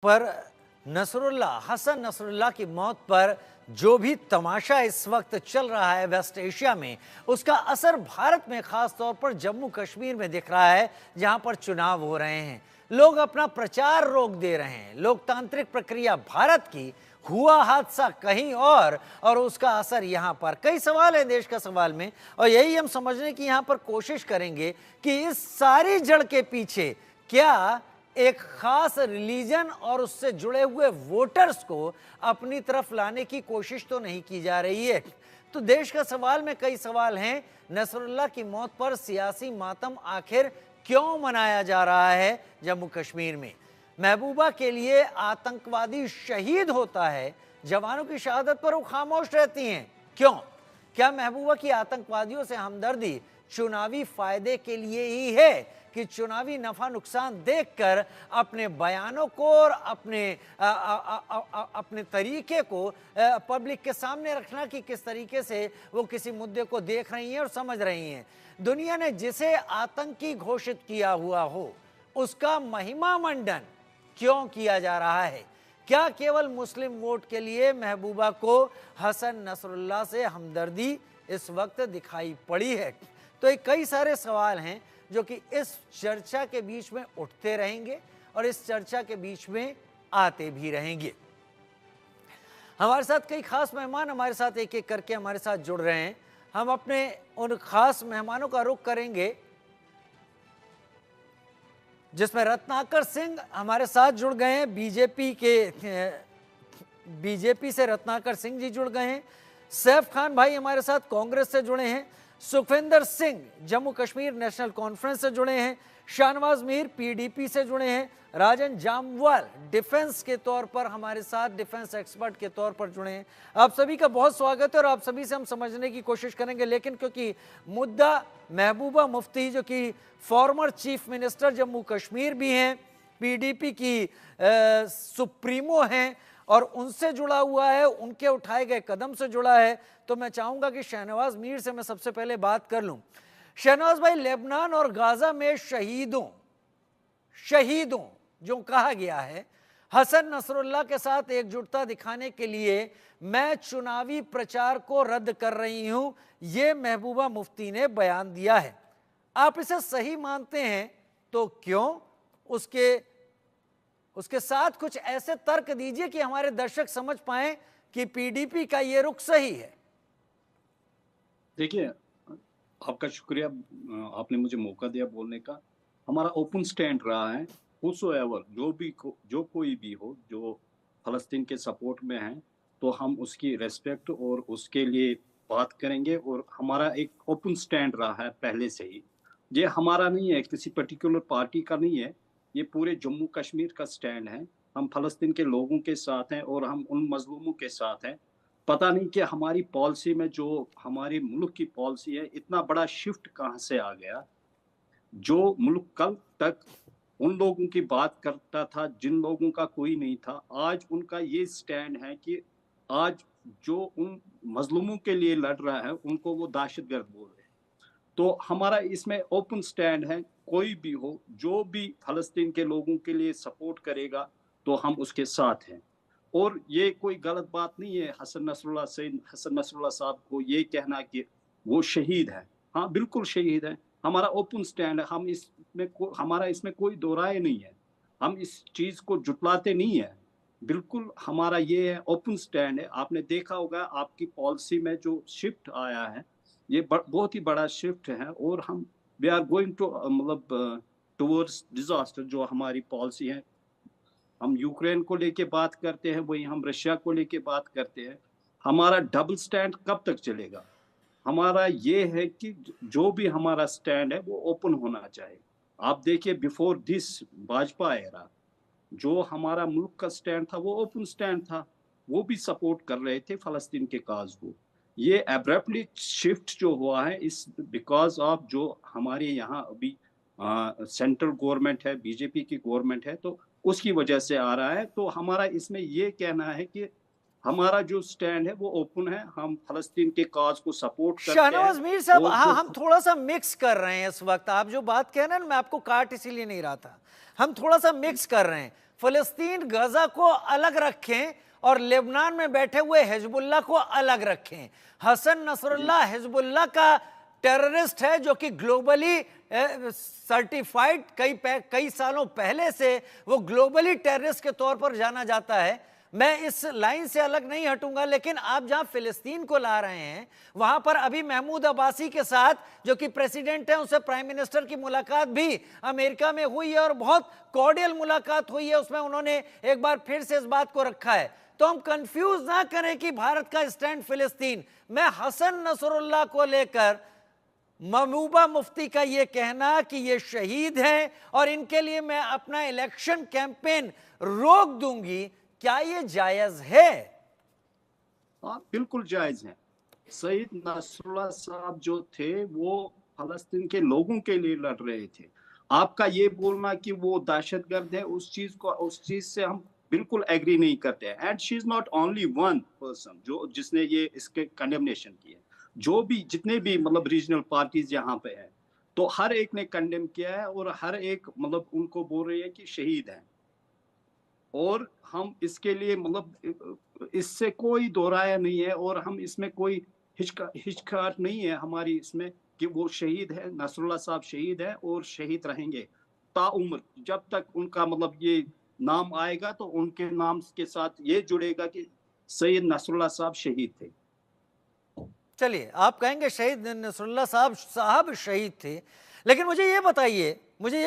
पर हसन नसरुल्लाह की मौत पर जो भी तमाशा इस वक्त चल रहा है वेस्ट एशिया में, उसका असर भारत में खास तौर पर जम्मू कश्मीर में दिख रहा है, जहां पर चुनाव हो रहे हैं। लोग अपना प्रचार रोक दे रहे हैं। लोकतांत्रिक प्रक्रिया भारत की, हुआ हादसा कहीं और उसका असर यहाँ पर। कई सवाल है देश का सवाल में, और यही हम समझने की यहाँ पर कोशिश करेंगे कि इस सारी जड़ के पीछे क्या एक खास रिलीजन और उससे जुड़े हुए वोटर्स को अपनी तरफ लाने की कोशिश तो नहीं की जा रही है। तो देश का सवाल में कई सवाल हैं। नसरुल्लाह की मौत पर सियासी मातम आखिर क्यों मनाया जा रहा है जम्मू कश्मीर में? महबूबा के लिए आतंकवादी शहीद होता है, जवानों की शहादत पर वो खामोश रहती हैं, क्यों? क्या महबूबा की आतंकवादियों से हमदर्दी चुनावी फायदे के लिए ही है कि चुनावी नफा नुकसान देखकर अपने बयानों को और अपने तरीके को पब्लिक के सामने रखना कि किस तरीके से वो किसी मुद्दे को देख रही हैं और समझ रही हैं? दुनिया ने जिसे आतंकी घोषित किया हुआ हो, उसका महिमा मंडन क्यों किया जा रहा है? क्या केवल मुस्लिम वोट के लिए महबूबा को हसन नसरुल्लाह से हमदर्दी इस वक्त दिखाई पड़ी है? तो ये कई सारे सवाल हैं जो कि इस चर्चा के बीच में उठते रहेंगे और इस चर्चा के बीच में आते भी रहेंगे। हमारे साथ कई खास मेहमान हमारे साथ एक एक करके हमारे साथ जुड़ रहे हैं। हम अपने उन खास मेहमानों का रुख करेंगे, जिसमें रत्नाकर सिंह हमारे साथ जुड़ गए हैं। बीजेपी से रत्नाकर सिंह जी जुड़ गए हैं। सैफ खान भाई हमारे साथ कांग्रेस से जुड़े हैं। सुखविंदर सिंह जम्मू कश्मीर नेशनल कॉन्फ्रेंस से जुड़े हैं। शाहनवाज मीर पीडीपी से जुड़े हैं। राजन जामवाल डिफेंस के तौर पर हमारे साथ, डिफेंस एक्सपर्ट के तौर पर जुड़े हैं। आप सभी का बहुत स्वागत है और आप सभी से हम समझने की कोशिश करेंगे, लेकिन क्योंकि मुद्दा महबूबा मुफ्ती जो कि former chief minister Jammu Kashmir भी हैं, पीडीपी की सुप्रीमो हैं और उनसे जुड़ा हुआ है, उनके उठाए गए कदम से जुड़ा है, तो मैं चाहूंगा कि शहनवाज मीर से मैं सबसे पहले बात कर लूं। शहनवाज भाई, लेबनान और गाजा में शहीदों जो कहा गया है, हसन नसरुल्लाह के साथ एकजुटता दिखाने के लिए मैं चुनावी प्रचार को रद्द कर रही हूं, यह महबूबा मुफ्ती ने बयान दिया है। आप इसे सही मानते हैं तो क्यों? उसके साथ कुछ ऐसे तर्क दीजिए कि हमारे दर्शक समझ पाएं कि पीडीपी का ये रुख सही है। देखिए, आपका शुक्रिया, आपने मुझे मौका दिया बोलने का। हमारा ओपन स्टैंड रहा है, whosoever, जो कोई भी हो जो फ़लस्तीन के सपोर्ट में है, तो हम उसकी रेस्पेक्ट और उसके लिए बात करेंगे। और हमारा एक ओपन स्टैंड रहा है पहले से ही। ये हमारा नहीं है, किसी पर्टिकुलर पार्टी का नहीं है, ये पूरे जम्मू कश्मीर का स्टैंड है। हम फ़लस्तीन के लोगों के साथ हैं और हम उन मज़लूमों के साथ हैं। पता नहीं कि हमारी पॉलिसी में, जो हमारे मुल्क की पॉलिसी है, इतना बड़ा शिफ्ट कहाँ से आ गया। जो मुल्क कल तक उन लोगों की बात करता था जिन लोगों का कोई नहीं था, आज उनका ये स्टैंड है कि आज जो उन मजलूमों के लिए लड़ रहा है उनको वो दहशतगर्द बोल रहे हैं। तो हमारा इसमें ओपन स्टैंड है, कोई भी हो, जो भी फ़लस्तीन के लोगों के लिए सपोर्ट करेगा तो हम उसके साथ हैं। और ये कोई गलत बात नहीं है हसन नसरुल्लाह साहब को ये कहना कि वो शहीद है। हाँ, बिल्कुल शहीद है। हमारा ओपन स्टैंड है, हमारा इसमें कोई दो राय नहीं है। हम इस चीज़ को जुटलाते नहीं है। बिल्कुल हमारा ये है, ओपन स्टैंड है। आपने देखा होगा आपकी पॉलिसी में जो शिफ्ट आया है, ये बहुत ही बड़ा शिफ्ट है। और हम वी आर गोइंग टू मतलब टुवर्ड्स डिजास्टर। जो हमारी पॉलिसी है, हम यूक्रेन को लेके बात करते हैं, वही हम रशिया को लेके बात करते हैं। हमारा डबल स्टैंड कब तक चलेगा? हमारा ये है कि जो भी हमारा स्टैंड है वो ओपन होना चाहिए। आप देखिए, बिफोर दिस भाजपा एरा, जो हमारा मुल्क का स्टैंड था वो ओपन स्टैंड था। वो भी सपोर्ट कर रहे थे फ़लस्तीन के काज को। ये एब्रप्टली शिफ्ट जो हुआ है इस बिकॉज़ ऑफ जो हमारे यहाँ अभी सेंट्रल गवर्नमेंट है, बीजेपी की गवर्नमेंट है, तो उसकी वजह से आ रहा है। तो हमारा इसमें ये कहना है कि हमारा जो स्टैंड है वो ओपन है। हम फ़लस्तीन के काज को सपोर्ट करते हैं। शाहनवाज मीर साहब, और हाँ, जो हम थोड़ा सा मिक्स कर रहे हैं इस वक्त। आप जो बात कह रहे हैं ना, मैं आपको काट इसीलिए नहीं रहा था, हम थोड़ा सा मिक्स कर रहे हैं। फिलिस्तीन गजा को अलग रखें और लेबनान में बैठे हुए हिजबुल्लाह को अलग रखें। हसन नसरुल्लाह हिजबुल्लाह का टेररिस्ट है जो कि ग्लोबली सर्टिफाइड कई सालों पहले से वो ग्लोबली टेररिस्ट के तौर पर जाना जाता है। मैं इस लाइन से अलग नहीं हटूंगा, लेकिन आप जहां फिलिस्तीन को ला रहे हैं वहां पर अभी महमूद अब्बासी के साथ जो कि प्रेसिडेंट है उनसे प्राइम मिनिस्टर की मुलाकात भी अमेरिका में हुई है और बहुत कॉर्डियल मुलाकात हुई है। उसमें उन्होंने एक बार फिर से इस बात को रखा है। तो हम कंफ्यूज ना करें कि भारत का स्टैंड फिलिस्तीन। मैं हसन नसरुल्लाह को लेकर महबूबा मुफ्ती का यह कहना कि ये शहीद हैं और इनके लिए मैं अपना इलेक्शन कैंपेन रोक दूंगी, क्या ये जायज है? हाँ, बिल्कुल जायज है। सईद नसरुल्लाह साहब जो थे वो फलस्तीन के लोगों के लिए लड़ रहे थे। आपका ये बोलना कि वो दहशतगर्द है, उस चीज से हम बिल्कुल एग्री नहीं करते हैं। And she is not only one person जिसने ये इसके कंडेमनेशन किए। जो भी जितने भी मतलब रीजनल पार्टीज यहाँ पे है, तो हर एक ने कंडेम किया है और हर एक मतलब उनको बोल रही है कि शहीद हैं। और हम इसके लिए मतलब इससे कोई दोहराया नहीं है और हम इसमें कोई हिचकाहट नहीं है हमारी इसमें कि वो शहीद है, नसरुल्लाह साहब शहीद है और शहीद रहेंगे ताउम्र। जब तक उनका मतलब ये नाम आएगा तो उनके नाम के साथ ये जुड़ेगा कि सैयद नसरुल्लाह साहब शहीद थे। चलिए, आप कहेंगे शहीद नसरुल्लाह साहब शहीद थे, लेकिन मुझे ये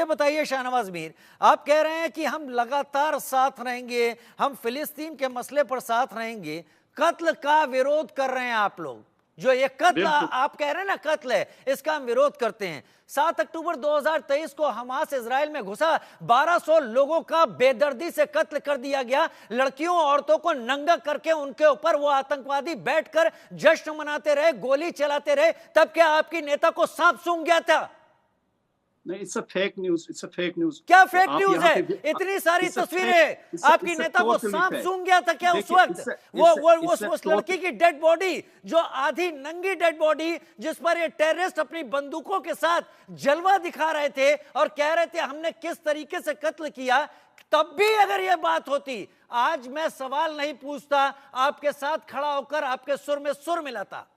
बताइए शाहनवाज मीर, आप कह रहे हैं कि हम लगातार साथ रहेंगे, हम फिलिस्तीन के मसले पर साथ रहेंगे। कत्ल का विरोध कर रहे हैं आप लोग। जो ये कत्ल आप कह रहे हैं ना, कत्ल है, इसका हम विरोध करते हैं। 7 अक्टूबर 2023 को हमास इजराइल में घुसा, 1200 लोगों का बेदर्दी से कत्ल कर दिया गया। लड़कियों औरतों को नंगा करके उनके ऊपर वो आतंकवादी बैठकर जश्न मनाते रहे, गोली चलाते रहे। तब क्या आपकी नेता को सांप सूंघ गया था? नहीं, it's a fake news, it's a fake news. क्या फेक न्यूज है? इतनी सारी तस्वीरें, आपकी नेता को सांप सूंघ गया था क्या उस वक्त? उस लड़की की डेड बॉडी, जो आधी नंगी डेड बॉडी, जिस पर ये टेररिस्ट अपनी बंदूकों के साथ जलवा दिखा रहे थे और कह रहे थे हमने किस तरीके से कत्ल किया, तब भी अगर यह बात होती, आज मैं सवाल नहीं पूछता, आपके साथ खड़ा होकर आपके सुर में सुर मिलाता।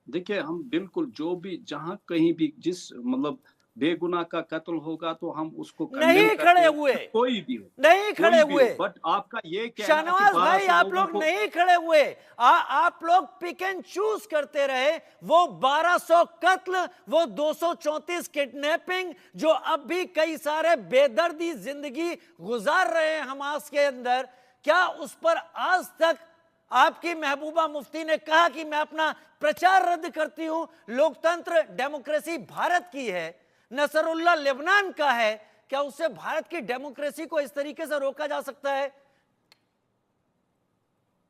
देखिए, हम बिल्कुल जो भी जहां कहीं भी जिस मतलब बेगुनाह का कत्ल होगा तो हम उसको नहीं खड़े हुए, कोई भी हो, नहीं खड़े हुए। बट आपका ये क्या शाहनवाज भाई, आप लोग नहीं खड़े हुए, आप लोग पिक एंड चूज करते रहे। वो 1200 कत्ल, वो 234 किडनैपिंग, जो अब भी कई सारे बेदर्दी जिंदगी गुजार रहे हैं हमास के अंदर, क्या उस पर आज तक आपकी महबूबा मुफ्ती ने कहा कि मैं अपना प्रचार रद्द करती हूं? लोकतंत्र, डेमोक्रेसी भारत की है, नसरुल्लाह लेबनान का है। क्या उससे भारत की डेमोक्रेसी को इस तरीके से रोका जा सकता है?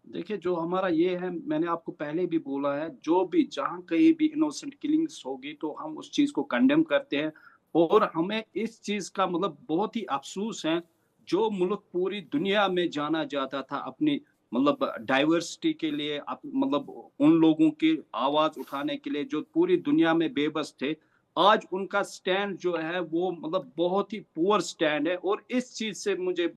देखिए, जो हमारा ये है, मैंने आपको पहले भी बोला है, जो भी जहां कहीं भी इनोसेंट किलिंग्स होगी तो हम उस चीज को कंडेम करते हैं। और हमें इस चीज का मतलब बहुत ही अफसोस है, जो मुल्क पूरी दुनिया में जाना जाता था अपनी मतलब डाइवर्सिटी के लिए, मतलब उन लोगों की आवाज उठाने के लिए जो पूरी दुनिया में बेबस थे, आज उनका स्टैंड जो है वो मतलब बहुत ही पुअर स्टैंड है। और इस चीज से मुझे